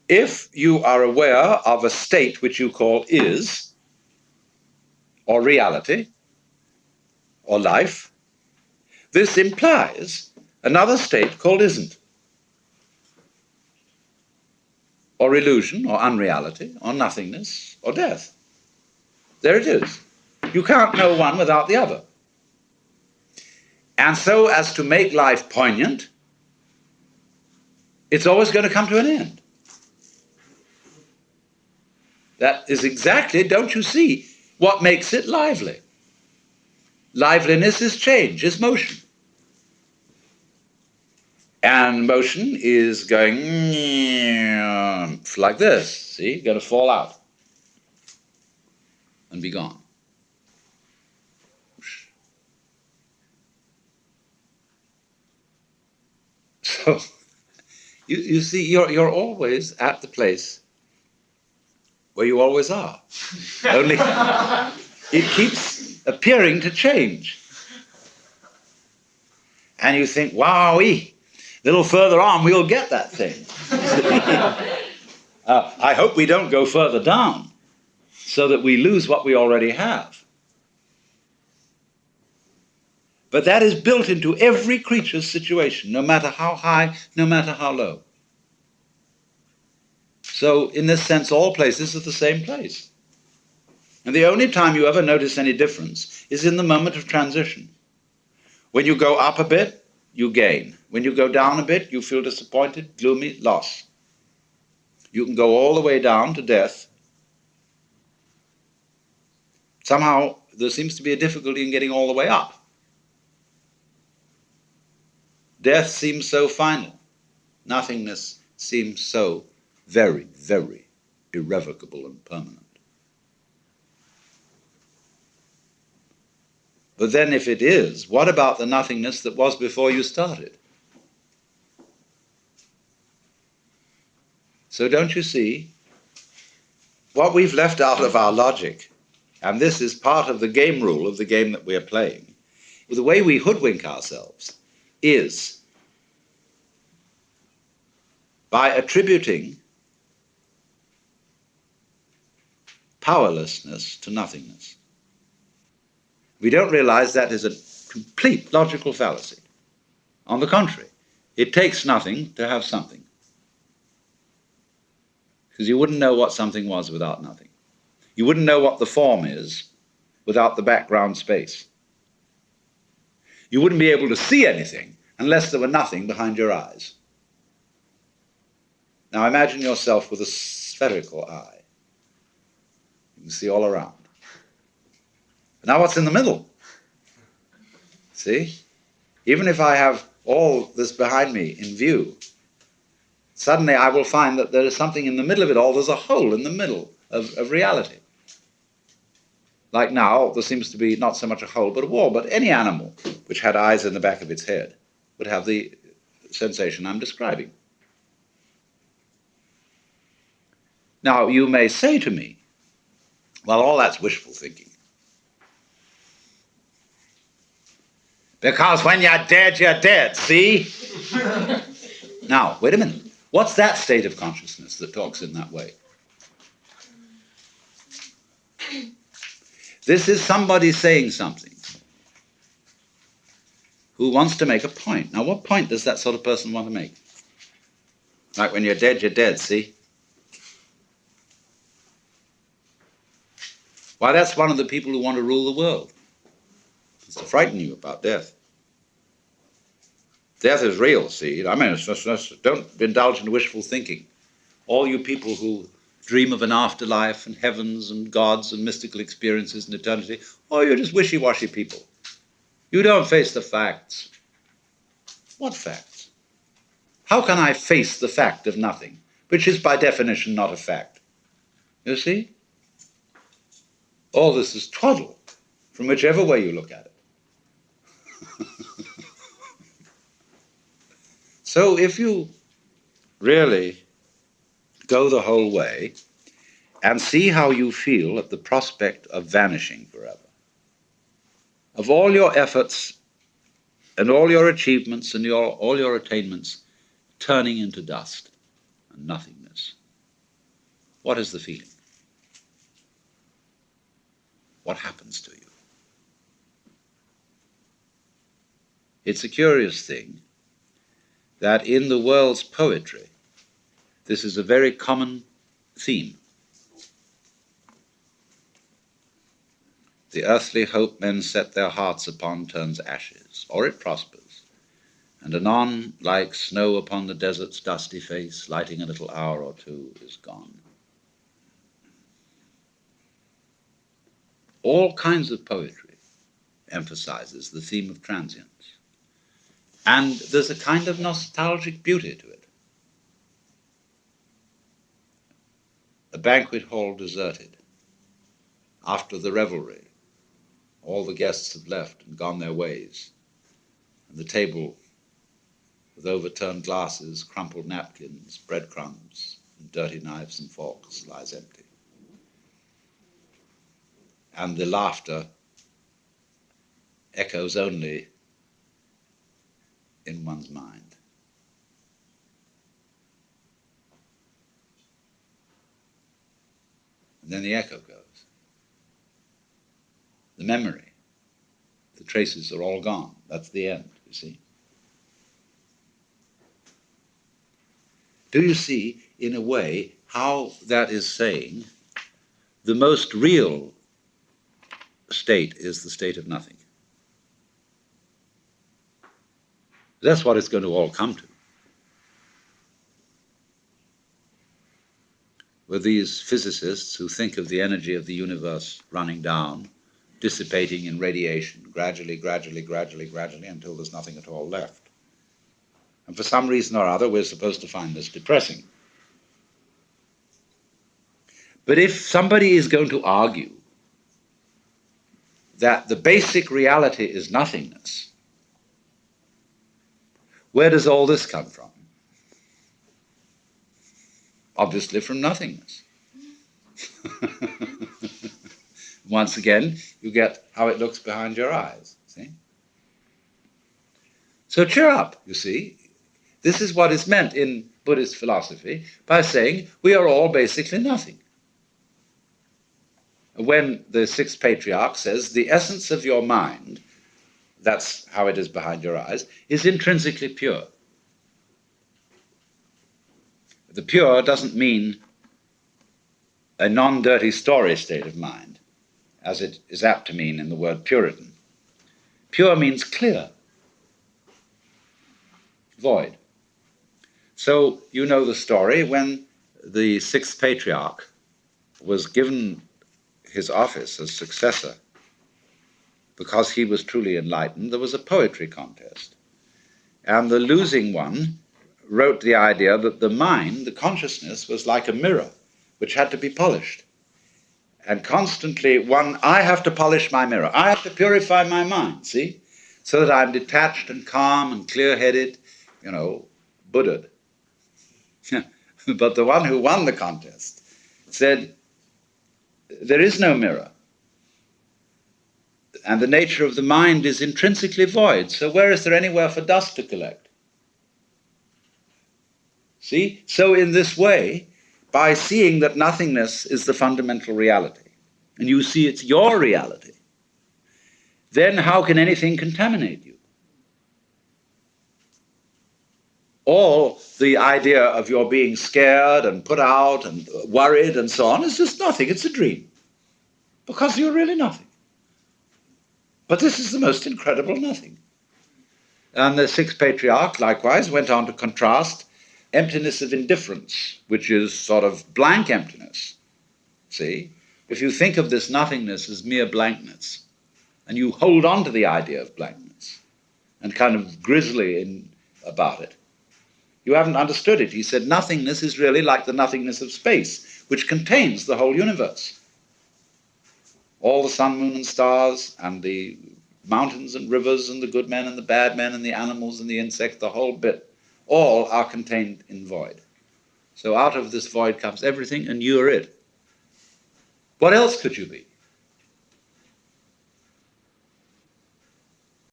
If you are aware of a state which you call is, or reality, or life, this implies another state called isn't, or illusion, or unreality, or nothingness, or death. There it is. You can't know one without the other. And so as to make life poignant, it's always going to come to an end. That is exactly, don't you see, what makes it lively. Liveliness is change, is motion. And motion is going like this, see, going to fall out and be gone. So, you see, you're always at the place where you always are. Only it keeps appearing to change. And you think, wowee, a little further on we'll get that thing. I hope we don't go further down so that we lose what we already have. But that is built into every creature's situation, no matter how high, no matter how low. So in this sense, all places are the same place. And the only time you ever notice any difference is in the moment of transition. When you go up a bit, you gain. When you go down a bit, you feel disappointed, gloomy, loss. You can go all the way down to death. Somehow there seems to be a difficulty in getting all the way up. Death seems so final. Nothingness seems so very, very irrevocable and permanent. But then if it is, what about the nothingness that was before you started? So don't you see, what we've left out of our logic, and this is part of the game rule of the game that we are playing, the way we hoodwink ourselves is by attributing powerlessness to nothingness. We don't realize that is a complete logical fallacy. On the contrary, it takes nothing to have something. Because you wouldn't know what something was without nothing. You wouldn't know what the form is without the background space. You wouldn't be able to see anything unless there were nothing behind your eyes. Now imagine yourself with a spherical eye. You can see all around. Now what's in the middle? See? Even if I have all this behind me in view, suddenly I will find that there is something in the middle of it all. There's a hole in the middle of reality. Like now, there seems to be not so much a hole, but a wall. But any animal which had eyes in the back of its head would have the sensation I'm describing. Now, you may say to me, well, all that's wishful thinking. Because when you're dead, see? Now, wait a minute. What's that state of consciousness that talks in that way? This is somebody saying something who wants to make a point. Now, what point does that sort of person want to make? Like when you're dead, see? Why, that's one of the people who want to rule the world. It's to frighten you about death. Death is real, see? I mean, don't indulge in wishful thinking. All you people who dream of an afterlife and heavens and gods and mystical experiences and eternity, oh, you're just wishy-washy people. You don't face the facts. What facts? How can I face the fact of nothing, which is by definition not a fact? You see? All this is twaddle, from whichever way you look at it. So if you really go the whole way and see how you feel at the prospect of vanishing forever, of all your efforts and all your achievements and all your attainments turning into dust and nothingness, what is the feeling? What happens to you? It's a curious thing that in the world's poetry, this is a very common theme. The earthly hope men set their hearts upon turns ashes, or it prospers, and anon, like snow upon the desert's dusty face, lighting a little hour or two, is gone. All kinds of poetry emphasizes the theme of transience. And there's a kind of nostalgic beauty to it. A banquet hall deserted. After the revelry, all the guests have left and gone their ways, and the table with overturned glasses, crumpled napkins, breadcrumbs, and dirty knives and forks lies empty. And the laughter echoes only in one's mind. And then the echo goes. The memory, the traces are all gone. That's the end, you see. Do you see, in a way, how that is saying the most real state is the state of nothing? That's what it's going to all come to. With these physicists who think of the energy of the universe running down, dissipating in radiation, gradually, until there's nothing at all left. And for some reason or other, we're supposed to find this depressing. But if somebody is going to argue that the basic reality is nothingness, where does all this come from? Obviously from nothingness. Once again, you get how it looks behind your eyes, see? So cheer up, you see. This is what is meant in Buddhist philosophy by saying we are all basically nothing. When the sixth patriarch says the essence of your mind, that's how it is behind your eyes, is intrinsically pure. The pure doesn't mean a non-dirty story state of mind, as it is apt to mean in the word Puritan. Pure means clear, void. So you know the story when the sixth patriarch was given his office as successor. Because he was truly enlightened, there was a poetry contest. And the losing one wrote the idea that the mind, the consciousness, was like a mirror, which had to be polished. And constantly I have to polish my mirror. I have to purify my mind, see? So that I'm detached and calm and clear-headed, Buddha'd. But the one who won the contest said, there is no mirror. And the nature of the mind is intrinsically void. So where is there anywhere for dust to collect? See? So in this way, by seeing that nothingness is the fundamental reality, and you see it's your reality, then how can anything contaminate you? All the idea of your being scared and put out and worried and so on is just nothing. It's a dream. Because you're really nothing. But this is the most incredible nothing. And the sixth patriarch, likewise, went on to contrast emptiness of indifference, which is sort of blank emptiness. See? If you think of this nothingness as mere blankness, and you hold on to the idea of blankness, and kind of grisly about it, you haven't understood it. He said nothingness is really like the nothingness of space, which contains the whole universe. All the sun, moon, and stars, and the mountains and rivers, and the good men and the bad men, and the animals and the insects, the whole bit, all are contained in void. So out of this void comes everything, and you're it. What else could you be?